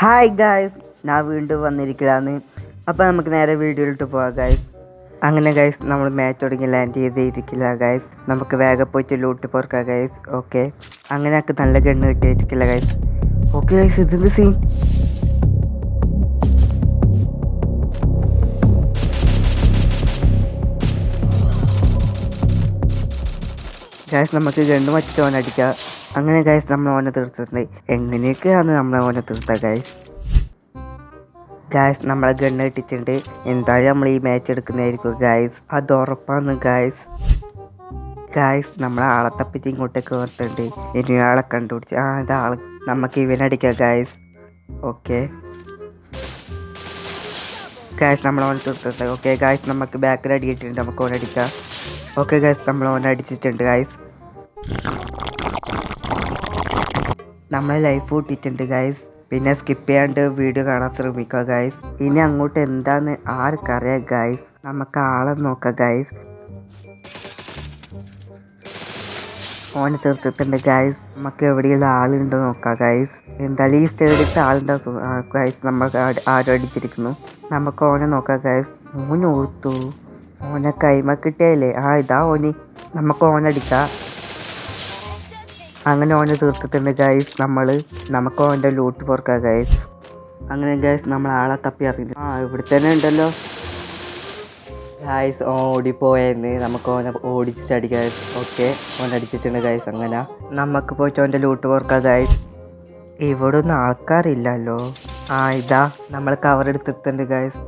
Hi guys, ഞാൻ വീണ്ടും വന്നിരിക്കുകയാണ്. അപ്പോൾ നമുക്ക് നേരെ വീഡിയോയിലോട്ട് പോകാം ഗായ്സ്. അങ്ങനെ ഗായ്സ് നമ്മൾ മാച്ച് തുടങ്ങി ലാൻഡ് ചെയ്തിരിക്കില്ല ഗായ്സ്. നമുക്ക് വേഗം പോയിട്ട് ലൂട്ട് പോർക്കാം ഗായ്സ്. ഓക്കെ, അങ്ങനെയൊക്കെ നല്ല ഗണ്ണ് കിട്ടിയിരിക്കില്ല ഗായ്സ്. ഓക്കെ ഗായ്സ്, ഇതെന്ത് സീൻ? ഗായ്സ് നമുക്ക് ഗണ്ണ് വച്ചിട്ട് ഓനെ അടിക്കാം. അങ്ങനെ ഗായ്സ് നമ്മൾ ഓനെ തീർത്തിട്ടുണ്ട്. എങ്ങനെയൊക്കെയാണ് നമ്മൾ ഓനെ തീർത്ത ഗായ്സ്? ഗായ്സ് നമ്മളെ ഗണ്ണ് ഇട്ടിട്ടുണ്ട്. എന്തായാലും നമ്മൾ ഈ മാച്ച് എടുക്കുന്നതായിരിക്കും ഗായ്സ്, അത് ഉറപ്പാണ് ഗായ്സ്. ഗായ്സ് നമ്മളെ ആളെ തപ്പിച്ച് ഇങ്ങോട്ടേക്ക് വന്നിട്ടുണ്ട്. ഇനി ആളെ കണ്ടുപിടിച്ച് ഇതാൾ നമുക്ക് ഇവനടിക്കാം ഗായ്സ്. ഓക്കെ ഗായ്സ് നമ്മൾ ഓനെ തീർത്തിട്ടുണ്ട്. ഓക്കെ ഗായ്സ് നമുക്ക് ബാക്കിൽ അടിയിട്ടുണ്ട്, നമുക്ക് ഓനടിക്കാം. ഓക്കെ ഗായ്സ് നമ്മൾ ഓനെ അടിച്ചിട്ടുണ്ട് ഗായ്സ്. നമ്മളെ ലൈഫ് കൂട്ടിയിട്ടുണ്ട് ഗായ്സ്. പിന്നെ സ്കിപ്പ് ചെയ്യാണ്ട് വീഡിയോ കാണാൻ ശ്രമിക്കുക ഗായ്സ്. ഇനി അങ്ങോട്ട് എന്താന്ന് ആർക്കറിയാം ഗായ്സ്. നമുക്ക് ആളെ നോക്കാം ഗായ്സ്. ഓനെ തീർത്തിട്ടുണ്ട് ഗായ്സ്. നമുക്ക് എവിടെയുള്ള ആളുണ്ടോ നോക്കാം ഗായ്സ്. എന്തായാലും ഈ സ്റ്റേഡിയത്തെ ആളുണ്ടോ ഗായ്സ്. നമ്മൾ ആരും അടിച്ചിരിക്കുന്നു. നമുക്ക് ഓനെ നോക്കാം ഗായ്സ്. ഓൻ ഓർത്തു, ഓനെ കൈമ കിട്ടിയല്ലേ. ഇതാ ഓന്. നമുക്ക് ഓനടിക്കാം. അങ്ങനെ ഓനെ തീർത്തിട്ടുണ്ട് ഗായ്സ്. നമുക്ക് ഓൻ്റെ ലൂട്ട് പോർക്കാം ഗായ്സ്. അങ്ങനെ ഗായ്സ് നമ്മൾ ആളെ തപ്പി അറിയില്ല. ഇവിടെ തന്നെ ഉണ്ടല്ലോ ഗായ്സ്. ഓടിപ്പോയെന്ന് നമുക്ക് ഓനെ ഓടിച്ചിട്ടടിക്കാം ഗായ്സ്. ഓക്കെ ഓനടിച്ചിട്ടുണ്ട് ഗായ്സ്. അങ്ങനെ നമുക്ക് പോയിട്ട് ഓൻ്റെ ലൂട്ട് പോർക്കാം ഗായ്സ്. ഇവിടെ ഒന്നും ആൾക്കാരില്ലല്ലോ. ഇതാ നമ്മൾ കവർ എടുത്തിട്ടുണ്ട് ഗായ്സ്.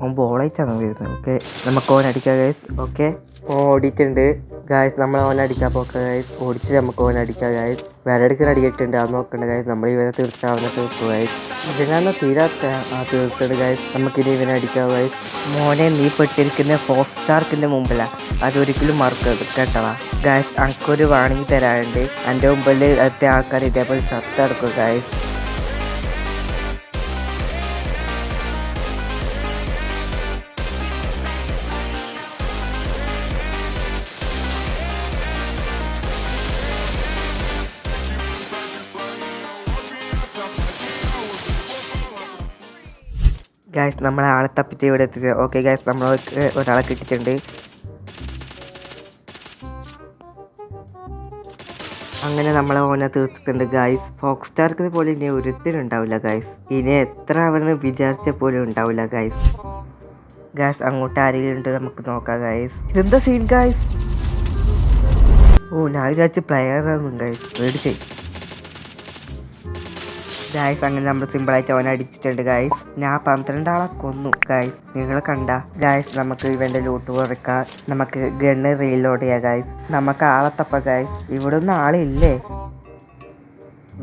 ഓൻ ബോളായിട്ടാണ് വരുന്നത്. ഓക്കെ നമുക്ക് ഓനടിക്കാം ഗായ്സ്. ഓക്കെ ഓടിയിട്ടുണ്ട് ഗായ്സ്. നമ്മൾ ഓനടിക്കാൻ പോക്കാം ഗായ്സ്. ഓടിച്ച് നമുക്ക് ഓനടിക്കാം ഗായ്സ്. വേറെ എടുക്കുന്ന അടിയിട്ടുണ്ട്, അത് നോക്കണ്ട ഗായ്സ്. നമ്മൾ ഇവനെ തീർത്താവുന്ന തീർത്തു ഗായ്സ്. ഇതിനാണ് തീരാത്ത തീർത്തിട്ട് ഗായ്സ്. നമുക്കിനി ഇവനെ അടിക്കാം ഗായ്സ്. മോനെ നീ പെട്ടിരിക്കുന്ന 4 സ്റ്റാർക്കിൻ്റെ മുമ്പിലാണ്, അതൊരിക്കലും മറക്കരുത് കേട്ടവാ ഗായ്സ്. എനിക്കൊരു വാണിംഗ് തരാറുണ്ട്. എൻ്റെ മുമ്പിൽ എത്തിയ ആൾക്കാർ ഇതേപോലെ ചത്തെടുക്കുക ഗായ്സ്. ഗായ്സ് നമ്മളെ ആളെ തപ്പിച്ച് ഇവിടെ എത്തിച്ച്. ഓക്കെ ഗായ്സ് നമ്മൾ ഒരാളെ കിട്ടിയിട്ടുണ്ട്. അങ്ങനെ നമ്മളെ ഓനെ തീർത്തിട്ടുണ്ട് ഗായ്സ്. ഫോക്സ് സ്റ്റാർക്കിന് പോലും ഇനി ഒരുത്തിനുണ്ടാവില്ല ഗായ്സ്. ഇനി എത്ര അവന് വിചാരിച്ച പോലും ഉണ്ടാവില്ല ഗായ്സ്. ഗായ്സ് അങ്ങോട്ട് ആരെങ്കിലും ഉണ്ട്, നമുക്ക് നോക്കാം ഗായ്സ്. ഇതെന്താ സീൻ ഗായ്സ്? ഞാൻ വിചാരിച്ച പ്ലെയറാണ് ഗായ്സ്. പേടിച്ചേ ഗായ്സ്. അങ്ങനെ നമ്മൾ സിമ്പിളായിട്ട് ഓനെ അടിച്ചിട്ടുണ്ട് ഗായ്സ്. ഞാൻ 12 ആളെ കൊന്നു ഗായ്സ്. നിങ്ങൾ കണ്ട ഗായ്സ്. നമുക്ക് ഇവൻ്റെ ലൂട്ട് കുറയ്ക്കാം. നമുക്ക് ഗണ്ണ് റീലോഡ് ചെയ്യാം ഗായ്സ്. നമുക്ക് ആളെ തപ്പ ഗായ്സ്. ഇവിടെ ഒന്നും ആളില്ലേ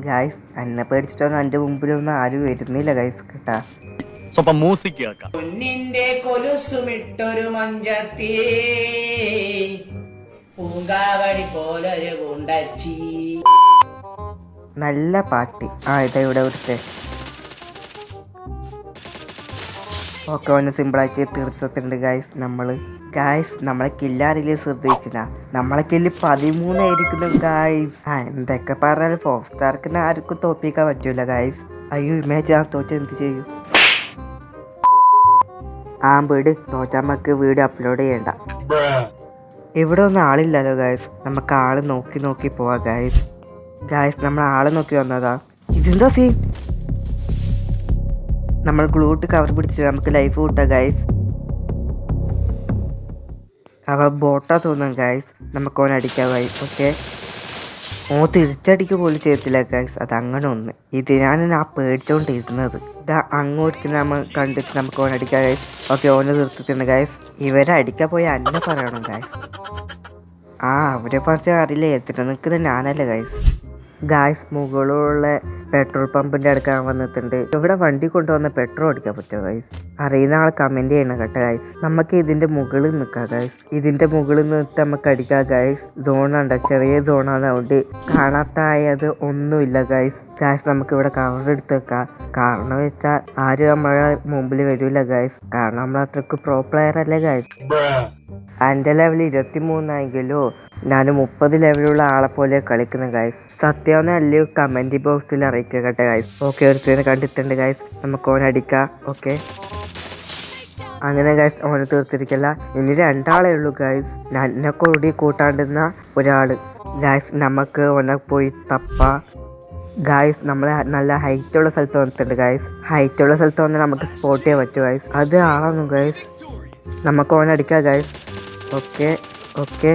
ഗായ്സ്. എന്നെ പേടിച്ചിട്ടൊന്നും എൻ്റെ മുമ്പിലൊന്നും ആരും വരുന്നില്ല ഗായ്സ് കേട്ടാ. നല്ല പാട്ട്. ഇതാ ഇവിടെ ഒരുത്തെ. ഓക്കെ ഓനെ സിമ്പിളായിട്ട് തീർത്തിട്ടുണ്ട് ഗായ്സ്. നമ്മളെ കില്ലാറില്ലേ ശ്രദ്ധിച്ചില്ല. നമ്മളെ കില്ല് 13 ആയിരിക്കുന്നു ഗായ്സ്. എന്തൊക്കെ പറഞ്ഞാലും 4 സ്റ്റാർക്കിന് ആർക്കും തോപ്പിക്കാൻ പറ്റൂല ഗായ്സ്. അയ്യോ ഇമേജ് തോറ്റ എന്ത് ചെയ്യും? വീട് തോറ്റാ നമുക്ക് വീഡിയോ അപ്ലോഡ് ചെയ്യണ്ട. ഇവിടെ ഒന്നും ആളില്ലല്ലോ ഗായ്സ്. നമുക്ക് ആള് നോക്കി പോവാ ഗായ്സ്. ഗായ്സ് നമ്മൾ ആളെ നോക്കി വന്നതാ. ഇതെന്താ സീൻ? നമ്മൾ ഗ്ലൂട്ട് കവർ പിടിച്ച് നമുക്ക് ലൈഫ് കൂട്ടാം ഗായ്സ്. ബോട്ടാ തോന്നും ഗായ്സ്. നമുക്ക് ഓനടിക്കാം ഗായ്സ്. ഓക്കെ തിരിച്ചടിക്ക് പോലും ചെയ്യത്തില്ല ഗായ്സ്. അതങ്ങനെ ഒന്ന്. ഇതിനാണ് ഞാൻ പേടിച്ചോണ്ടിരുന്നത്. ഇതാ അങ്ങോട്ട് നമ്മൾ കണ്ടിട്ട് നമുക്ക് ഓനടിക്കാം ഗായ്സ്. ഓക്കെ ഓനെ തീർത്തിട്ടുണ്ട് ഗായ്സ്. ഇവരെ അടിക്കാൻ പോയി അന്നെ പറയണം ഗായ്സ്. അവരെ പറിച്ച് അറിയില്ല. എത്തിട്ട് നിൽക്കുന്നത് ഞാനല്ലേ ഗായ്സ്. ഗായ്സ് മുകളിലുള്ള പെട്രോൾ പമ്പിൻ്റെ അടുക്കാൻ വന്നിട്ടുണ്ട്. ഇവിടെ വണ്ടി കൊണ്ടുവന്ന പെട്രോൾ അടിക്കാൻ പറ്റുമോ ഗായ്സ്? അറിയുന്ന ആൾ കമൻറ്റ് ചെയ്യണം കേട്ടോ ഗായ്സ്. നമുക്ക് ഇതിൻ്റെ മുകളിൽ നിൽക്കാം ഗായ്സ്. ഇതിൻ്റെ മുകളിൽ നിന്നിട്ട് നമുക്ക് അടിക്കാം ഗായ്സ്. സോണുണ്ട്, ചെറിയ സോണാണ്. അതുകൊണ്ട് കാണാത്തായത് ഒന്നുമില്ല ഗായ്സ്. നമുക്ക് ഇവിടെ കവർ എടുത്ത് വെക്കാം. കാരണം വെച്ചാൽ ആരും നമ്മളെ മുമ്പിൽ വരില്ല ഗായ്സ്. കാരണം നമ്മൾ അത്രക്ക് പ്രോ പ്ലെയർ അല്ലേ ഗായ്സ്. എൻ്റെ ലെവൽ 23 ഞാൻ 30 ലെവലുള്ള ആളെ പോലെ കളിക്കുന്നു ഗൈസ്. സത്യം അല്ലേ കമൻറ്റ് ബോക്സിൽ അറിയിക്കുക കേട്ടോ ഗൈസ്. ഓക്കെ ഒരുത്തേനെ കണ്ടിട്ടുണ്ട് ഗൈസ്. നമുക്ക് ഓനടിക്കാം. ഓക്കെ അങ്ങനെ ഗൈസ് ഓനെ തീർത്തിരിക്കല്ല. ഇനി 2 ആളേ ഉള്ളൂ ഗൈസ്. എന്നെ കൂടി കൂട്ടാണ്ടുന്ന ഒരാൾ ഗൈസ്. നമുക്ക് ഓനെ പോയി തപ്പാം ഗൈസ്. നമ്മൾ നല്ല ഹൈറ്റുള്ള സ്ഥലത്ത് വന്നിട്ടുണ്ട് ഗൈസ്. ഹൈറ്റുള്ള സ്ഥലത്ത് വന്നാൽ നമുക്ക് സ്പോട്ട് ചെയ്യാൻ പറ്റും ഗൈസ്. അത് ആളാണ് ഗൈസ്. നമുക്ക് ഓനടിക്കാം guys. Okay okay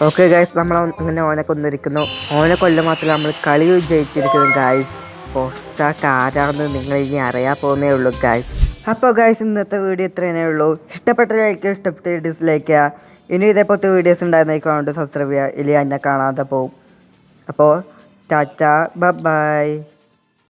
okay guys. നമ്മൾ അങ്ങനെ ഓനെ കൊന്നിരിക്കുന്നു. ഓനെ കൊല്ലം മാത്രമല്ല നമ്മൾ കളി ജയിച്ചിരിക്കുന്നു ഗൈസ്. പോസ്റ്റാക്ക് ആരാണെന്ന് നിങ്ങൾ ഇനി അറിയാൻ പോകുന്നേ ഉള്ളൂ ഗൈസ്. അപ്പോൾ ഗൈസ് ഇന്നത്തെ വീഡിയോ ഇത്രയേ ഉള്ളൂ. ഇഷ്ടപ്പെട്ട ലൈക്ക്, ഇഷ്ടപ്പെട്ട ഡിസ്ലൈക്ക് ചെയ്യുക. ഇനി ഇതേപോലത്തെ വീഡിയോസ് ഉണ്ടായിരുന്നേക്കൊണ്ട് സബ്സ്ക്രൈബ് ചെയ്യുക. ഇല്ലെങ്കിൽ എന്നെ കാണാതെ പോവും. അപ്പോൾ ടാറ്റ ബൈ.